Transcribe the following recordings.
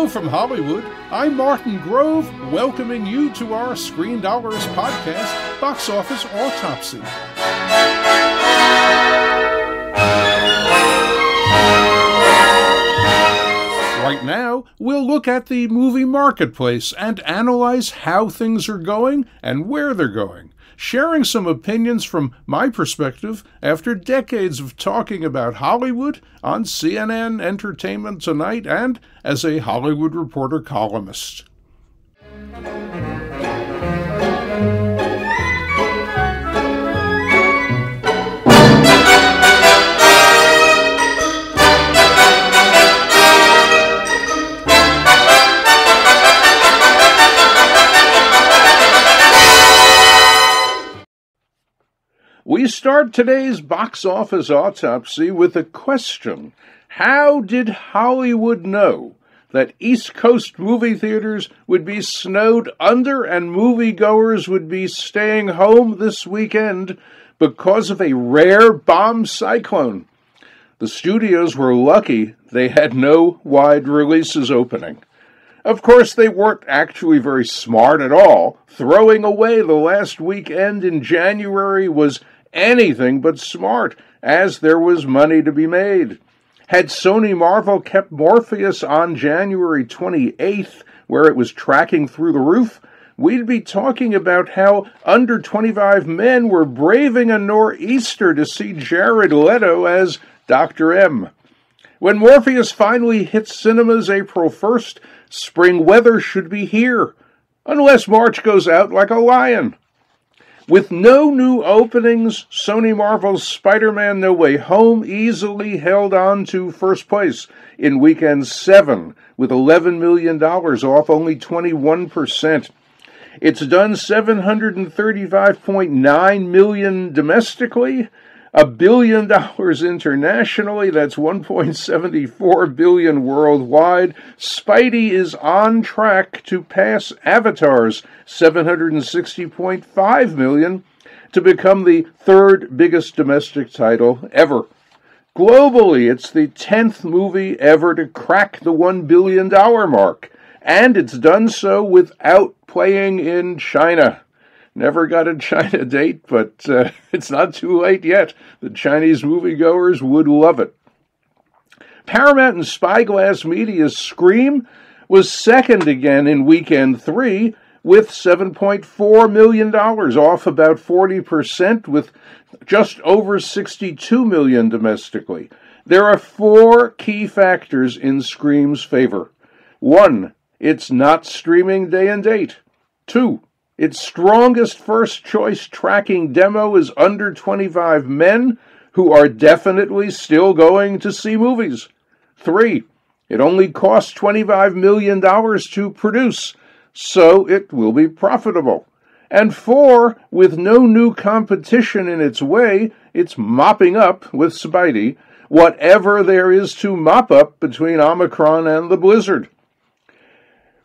Hello from Hollywood. I'm Martin Grove, welcoming you to our Screendollars podcast, Boxoffice Autopsy. Right now, we'll look at the movie marketplace and analyze how things are going and where they're going, sharing some opinions from my perspective after decades of talking about Hollywood on CNN Entertainment Tonight and as a Hollywood Reporter columnist. We start today's box office autopsy with a question. How did Hollywood know that East Coast movie theaters would be snowed under and moviegoers would be staying home this weekend because of a rare bomb cyclone? The studios were lucky they had no wide releases opening. Of course, they weren't actually very smart at all. Throwing away the last weekend in January was anything but smart, as there was money to be made. Had Sony Marvel kept Morpheus on January 28th, where it was tracking through the roof, we'd be talking about how under 25 men were braving a nor'easter to see Jared Leto as Dr. M. When Morpheus finally hits cinemas April 1st, spring weather should be here, unless March goes out like a lion. With no new openings, Sony Marvel's Spider-Man No Way Home easily held on to first place in weekend 7, with $11 million off only 21%. It's done $735.9 million domestically, $1 billion internationally, that's $1.74 billion worldwide. Spidey is on track to pass Avatar's $760.5 million to become the third biggest domestic title ever. Globally, it's the 10th movie ever to crack the $1 billion mark, and it's done so without playing in China. Never got a China date, but it's not too late yet. The Chinese moviegoers would love it. Paramount and Spyglass Media's Scream was second again in weekend 3 with $7.4 million, off about 40%, with just over $62 million domestically. There are 4 key factors in Scream's favor. 1, it's not streaming day and date. 2, its strongest first-choice tracking demo is under 25 men who are definitely still going to see movies. 3, it only costs $25 million to produce, so it will be profitable. And 4, with no new competition in its way, it's mopping up, with Spidey, whatever there is to mop up between Omicron and the blizzard.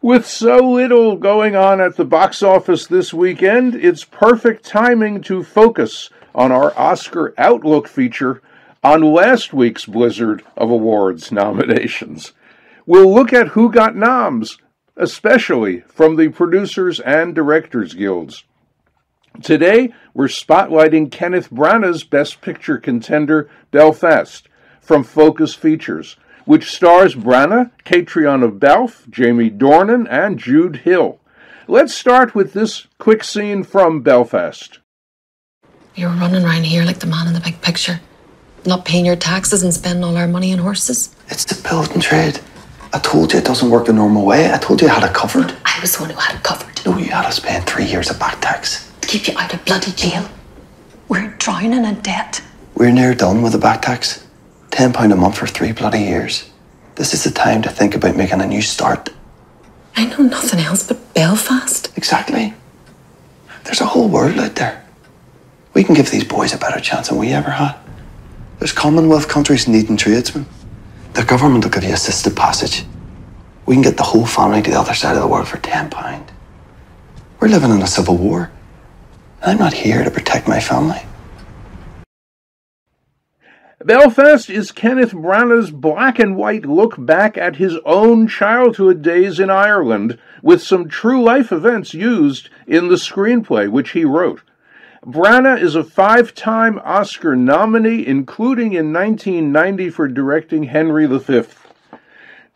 With so little going on at the box office this weekend, it's perfect timing to focus on our Oscar Outlook feature on last week's blizzard of awards nominations. We'll look at who got noms, especially from the Producers and Directors Guilds. Today, we're spotlighting Kenneth Branagh's Best Picture contender, Belfast, from Focus Features, which stars Branagh, Catriona Balfe, Jamie Dornan, and Jude Hill. Let's start with this quick scene from Belfast. You're running around here like the man in the big picture, not paying your taxes and spending all our money on horses. It's the building trade. I told you it doesn't work the normal way. I told you I had it covered. I was the one who had it covered. No, you had to spend 3 years of back tax. To keep you out of bloody jail. We're drowning in debt. We're near done with the back tax. £10 a month for 3 bloody years. This is the time to think about making a new start. I know nothing else but Belfast. Exactly. There's a whole world out there. We can give these boys a better chance than we ever had. There's Commonwealth countries needing tradesmen. The government will give you assisted passage. We can get the whole family to the other side of the world for £10. We're living in a civil war. And I'm not here to protect my family. Belfast is Kenneth Branagh's black and white look back at his own childhood days in Ireland, with some true-life events used in the screenplay which he wrote. Branagh is a 5-time Oscar nominee, including in 1990 for directing Henry V.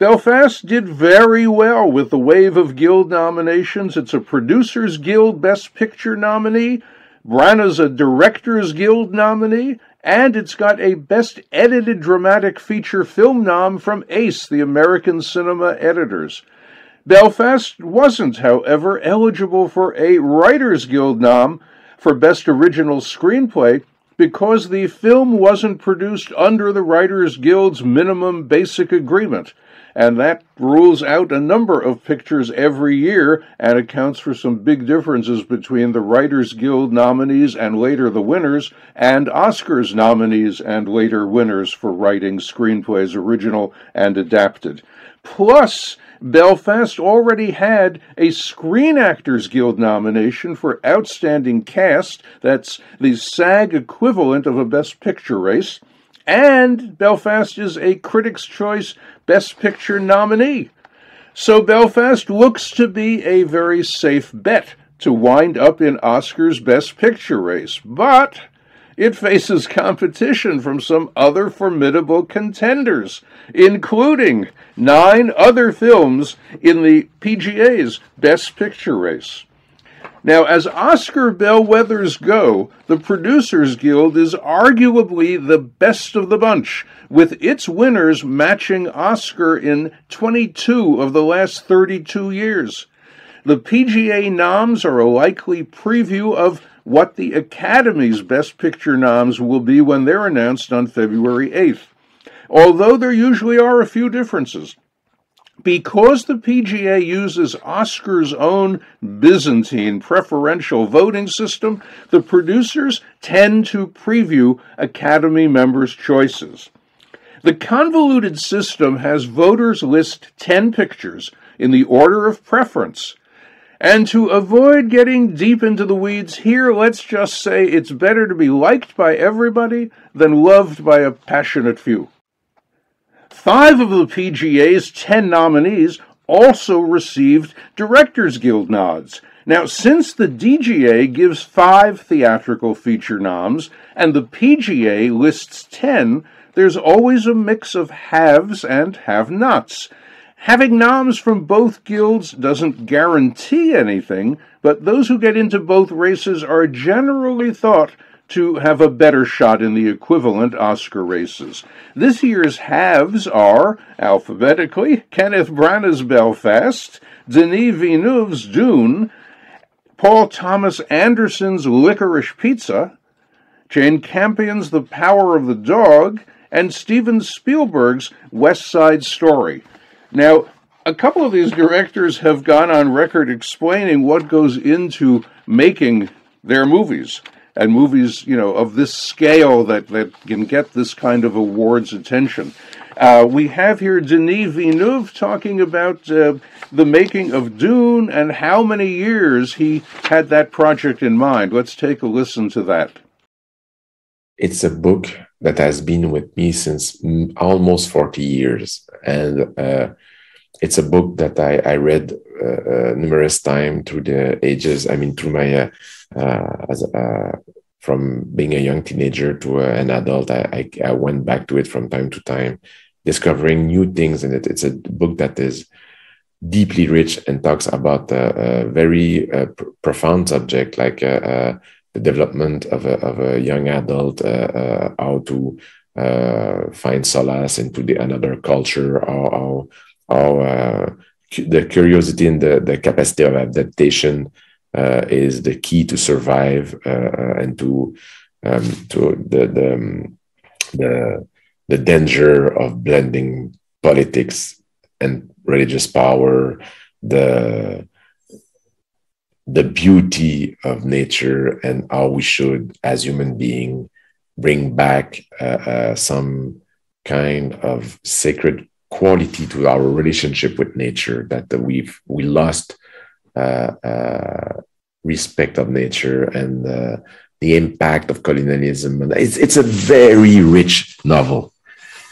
Belfast did very well with the wave of Guild nominations. It's a Producers Guild Best Picture nominee, Branagh's a Directors Guild nominee, and it's got a Best Edited Dramatic Feature Film nom from ACE, the American Cinema Editors. Belfast wasn't, however, eligible for a Writers Guild nom for Best Original Screenplay because the film wasn't produced under the Writers Guild's minimum basic agreement, and that rules out a number of pictures every year and accounts for some big differences between the Writers Guild nominees and later the winners, and Oscars nominees and later winners for writing screenplays original and adapted. Plus, Belfast already had a Screen Actors Guild nomination for Outstanding Cast, that's the SAG equivalent of a Best Picture race, and Belfast is a Critics' Choice Best Picture nominee. So Belfast looks to be a very safe bet to wind up in Oscar's Best Picture race, but it faces competition from some other formidable contenders, including 9 other films in the PGA's Best Picture race. Now, as Oscar bellwethers go, the Producers Guild is arguably the best of the bunch, with its winners matching Oscar in 22 of the last 32 years. The PGA noms are a likely preview of what the Academy's Best Picture noms will be when they're announced on February 8th, although there usually are a few differences. Because the PGA uses Oscar's own Byzantine preferential voting system, the producers tend to preview Academy members' choices. The convoluted system has voters list 10 pictures in the order of preference. And to avoid getting deep into the weeds here, let's just say it's better to be liked by everybody than loved by a passionate few. 5 of the PGA's 10 nominees also received Directors Guild nods. Now, since the DGA gives 5 theatrical feature noms and the PGA lists 10, there's always a mix of haves and have-nots. Having noms from both guilds doesn't guarantee anything, but those who get into both races are generally thought to have a better shot in the equivalent Oscar races. This year's haves are, alphabetically, Kenneth Branagh's Belfast, Denis Villeneuve's Dune, Paul Thomas Anderson's Licorice Pizza, Jane Campion's The Power of the Dog, and Steven Spielberg's West Side Story. Now, a couple of these directors have gone on record explaining what goes into making their movies, and movies, of this scale that can get this kind of awards attention. We have here Denis Villeneuve talking about the making of Dune and how many years he had that project in mind. Let's take a listen to that. It's a book that has been with me since almost 40 years. And it's a book that I read numerous times through the ages. I mean, through my from being a young teenager to an adult, I went back to it from time to time, discovering new things in it. It's a book that is deeply rich and talks about a very profound subject like the development of a young adult, how to find solace into another culture, how the curiosity and the capacity of adaptation is the key to survive and to the danger of blending politics and religious power, the beauty of nature, and how we should, as human beings, bring back some kind of sacred quality to our relationship with nature, that we lost respect of nature and the impact of colonialism. And it's a very rich novel,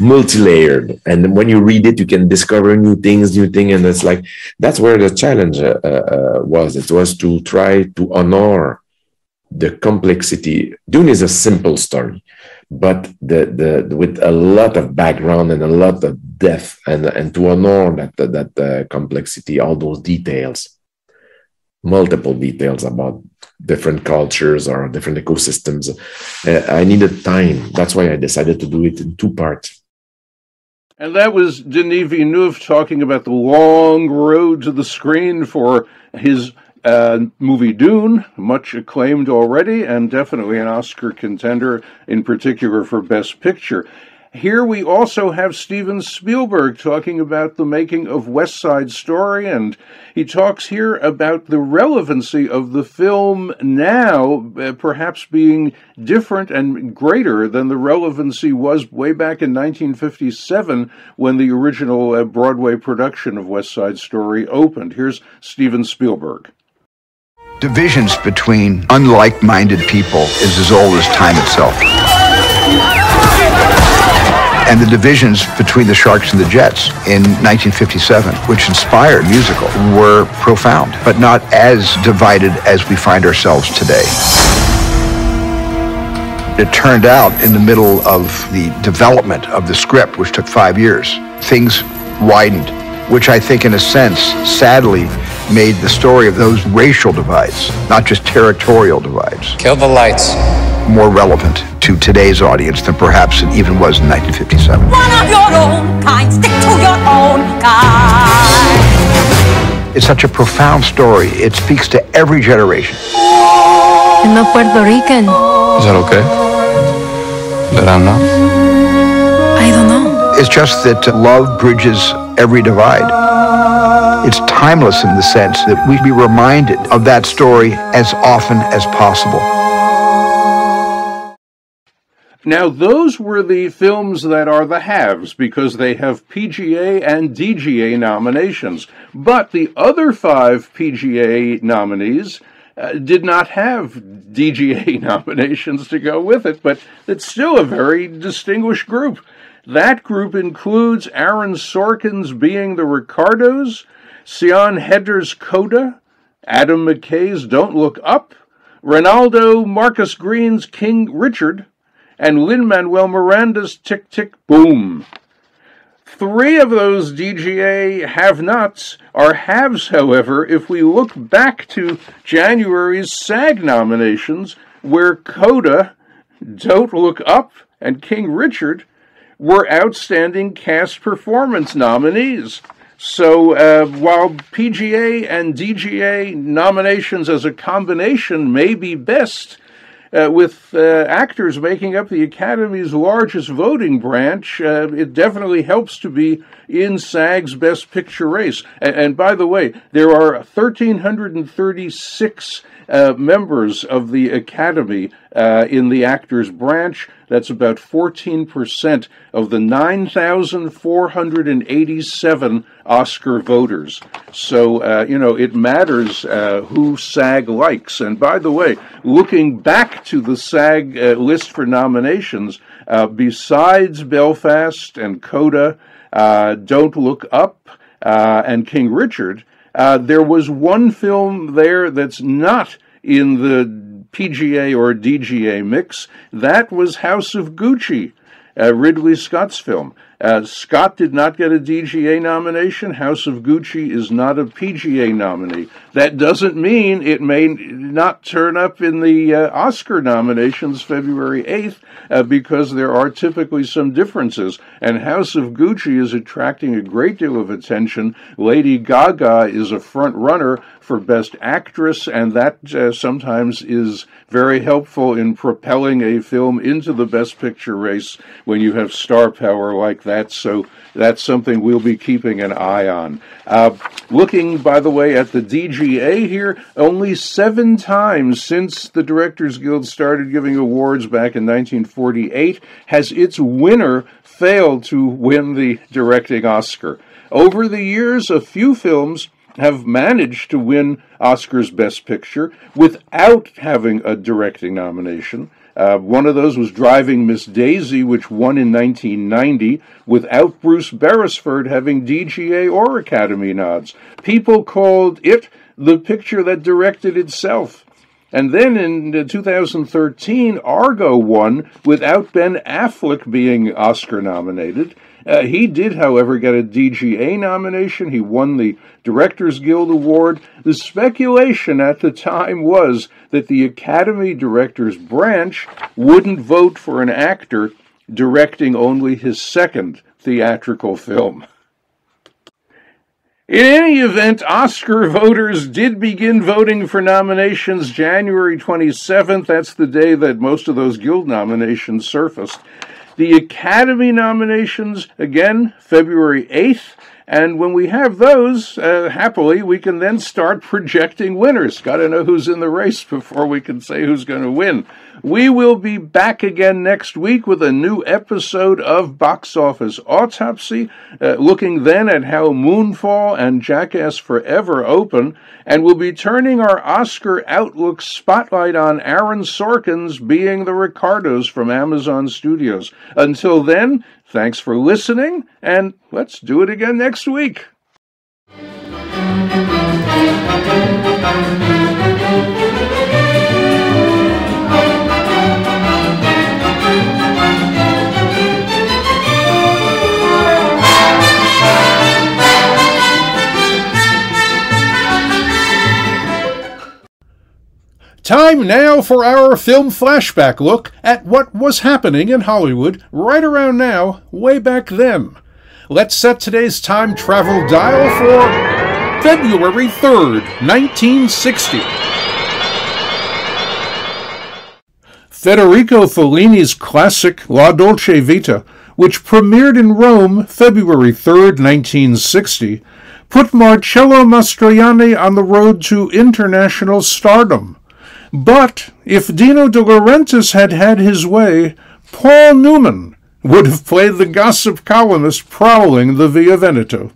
multi-layered. And when you read it, you can discover new things. And it's like, that's where the challenge was. It was to try to honor the complexity. Dune is a simple story, but with a lot of background and a lot of depth, and to honor that complexity, all those details, multiple details about different cultures or different ecosystems. I needed time. That's why I decided to do it in 2 parts. And that was Denis Villeneuve talking about the long road to the screen for his movie Dune, much acclaimed already, and definitely an Oscar contender, in particular for Best Picture. Here we also have Steven Spielberg talking about the making of West Side Story, and he talks here about the relevancy of the film now perhaps being different and greater than the relevancy was way back in 1957 when the original Broadway production of West Side Story opened. Here's Steven Spielberg. Divisions between unlike-minded people is as old as time itself. And the divisions between the Sharks and the Jets in 1957, which inspired musical, were profound, but not as divided as we find ourselves today. It turned out in the middle of the development of the script, which took 5 years, things widened, which I think in a sense, sadly, made the story of those racial divides, not just territorial divides, kill the lights, more relevant to today's audience than perhaps it even was in 1957. One of your own kind, stick to your own kind. It's such a profound story. It speaks to every generation. I'm not Puerto Rican. Is that okay? That I'm not? I don't know. It's just that love bridges every divide. It's timeless in the sense that we be reminded of that story as often as possible. Now, those were the films that are the haves because they have PGA and DGA nominations. But the other 5 PGA nominees did not have DGA nominations to go with it, but it's still a very distinguished group. That group includes Aaron Sorkin's Being the Ricardos, Sian Heder Coda, Adam McKay's Don't Look Up, Ronaldo Marcus Green's King Richard, and Lin-Manuel Miranda's Tick, Tick, Boom. 3 of those DGA have-nots are haves, however, if we look back to January's SAG nominations, where Coda, Don't Look Up, and King Richard were outstanding cast performance nominees. So while PGA and DGA nominations as a combination may be best, with actors making up the Academy's largest voting branch, it definitely helps to be in SAG's Best Picture race. And by the way, there are 1,336 members of the Academy in the actors branch. That's about 14% of the 9,487 Oscar voters. So, it matters who SAG likes. And by the way, looking back to the SAG list for nominations, besides Belfast and Coda, Don't Look Up, and King Richard, there was one film there that's not in the PGA or DGA mix. That was House of Gucci, Ridley Scott's film. Scott did not get a DGA nomination. House of Gucci is not a PGA nominee. That doesn't mean it may not turn up in the Oscar nominations February 8th, because there are typically some differences. And House of Gucci is attracting a great deal of attention. Lady Gaga is a front runner for Best Actress, and that sometimes is very helpful in propelling a film into the Best Picture race when you have star power like that. So that's something we'll be keeping an eye on. Looking, by the way, at the DGA here, only 7 times since the Directors Guild started giving awards back in 1948 has its winner failed to win the directing Oscar. Over the years, a few films have managed to win Oscar's Best Picture without having a directing nomination. One of those was Driving Miss Daisy, which won in 1990, without Bruce Beresford having DGA or Academy nods. People called it the picture that directed itself. And then in 2013, Argo won without Ben Affleck being Oscar nominated. He did, however, get a DGA nomination. He won the Directors Guild Award. The speculation at the time was that the Academy Directors Branch wouldn't vote for an actor directing only his second theatrical film. In any event, Oscar voters did begin voting for nominations January 27th. That's the day that most of those Guild nominations surfaced. The Academy nominations, again, February 8th. And when we have those, happily, we can then start projecting winners. Got to know who's in the race before we can say who's going to win. We will be back again next week with a new episode of Box Office Autopsy, looking then at how Moonfall and Jackass Forever open, and we'll be turning our Oscar Outlook spotlight on Aaron Sorkin's Being the Ricardos from Amazon Studios. Until then, thanks for listening, and let's do it again next week. Time now for our film flashback look at what was happening in Hollywood right around now, way back then. Let's set today's time travel dial for February 3rd, 1960. Federico Fellini's classic La Dolce Vita, which premiered in Rome February 3rd, 1960, put Marcello Mastroianni on the road to international stardom. But if Dino De Laurentiis had had his way, Paul Newman would have played the gossip columnist prowling the Via Veneto.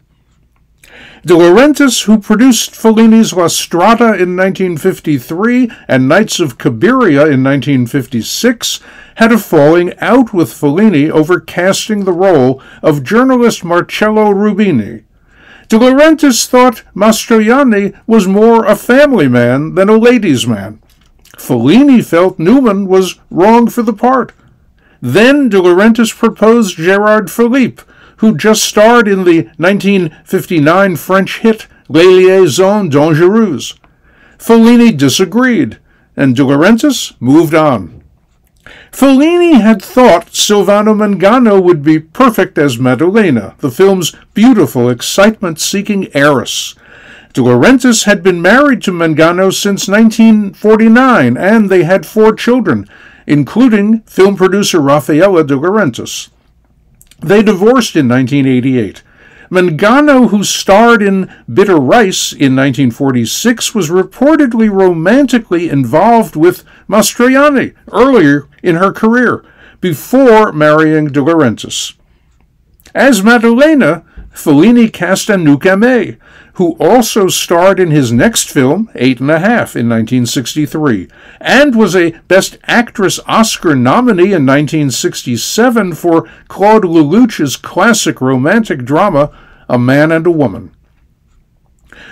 De Laurentiis, who produced Fellini's La Strada in 1953 and Nights of Cabiria in 1956, had a falling out with Fellini over casting the role of journalist Marcello Rubini. De Laurentiis thought Mastroianni was more a family man than a ladies' man. Fellini felt Newman was wrong for the part. Then De Laurentiis proposed Gérard Philippe, who just starred in the 1959 French hit Les Liaisons Dangereuses. Fellini disagreed, and De Laurentiis moved on. Fellini had thought Silvano Mangano would be perfect as Maddalena, the film's beautiful, excitement-seeking heiress. De Laurentiis had been married to Mangano since 1949, and they had 4 children, including film producer Raffaella De Laurentiis. They divorced in 1988. Mangano, who starred in Bitter Rice in 1946, was reportedly romantically involved with Mastroianni earlier in her career, before marrying De Laurentiis. As Maddalena, Fellini cast Anouk Aimée, who also starred in his next film, 8½, in 1963, and was a Best Actress Oscar nominee in 1967 for Claude Lelouch's classic romantic drama, A Man and a Woman.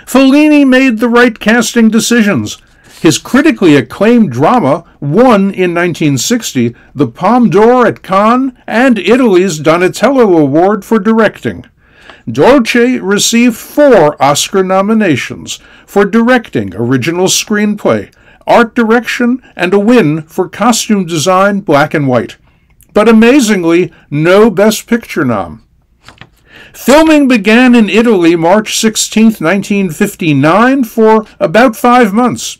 Fellini made the right casting decisions. His critically acclaimed drama won in 1960 the Palme d'Or at Cannes and Italy's Donatello Award for directing. Dolce received 4 Oscar nominations for directing original screenplay, art direction, and a win for costume design, black and white. But amazingly, no Best Picture nom. Filming began in Italy March 16, 1959, for about 5 months.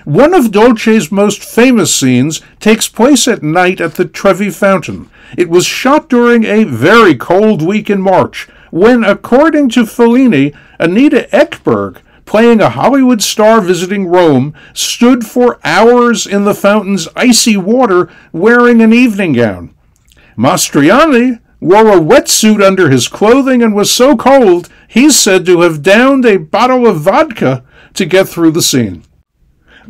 One of Dolce's most famous scenes takes place at night at the Trevi Fountain. It was shot during a very cold week in March, when, according to Fellini, Anita Ekberg, playing a Hollywood star visiting Rome, stood for hours in the fountain's icy water wearing an evening gown. Mastroianni wore a wetsuit under his clothing and was so cold He's said to have downed a bottle of vodka to get through the scene.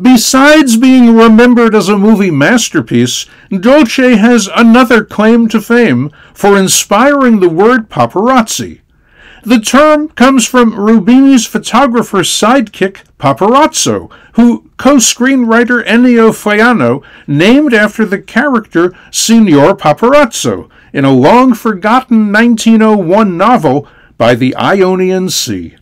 Besides being remembered as a movie masterpiece, Dolce has another claim to fame for inspiring the word paparazzi. The term comes from Rubini's photographer's sidekick, Paparazzo, who co-screenwriter Ennio Faiano named after the character Signor Paparazzo in a long-forgotten 1901 novel by the Ionian Sea.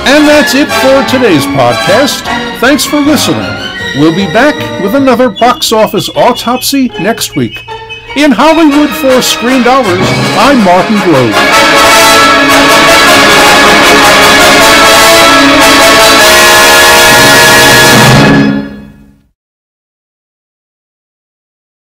And that's it for today's podcast. Thanks for listening. We'll be back with another box office autopsy next week. In Hollywood for Screendollars, I'm Martin Grove.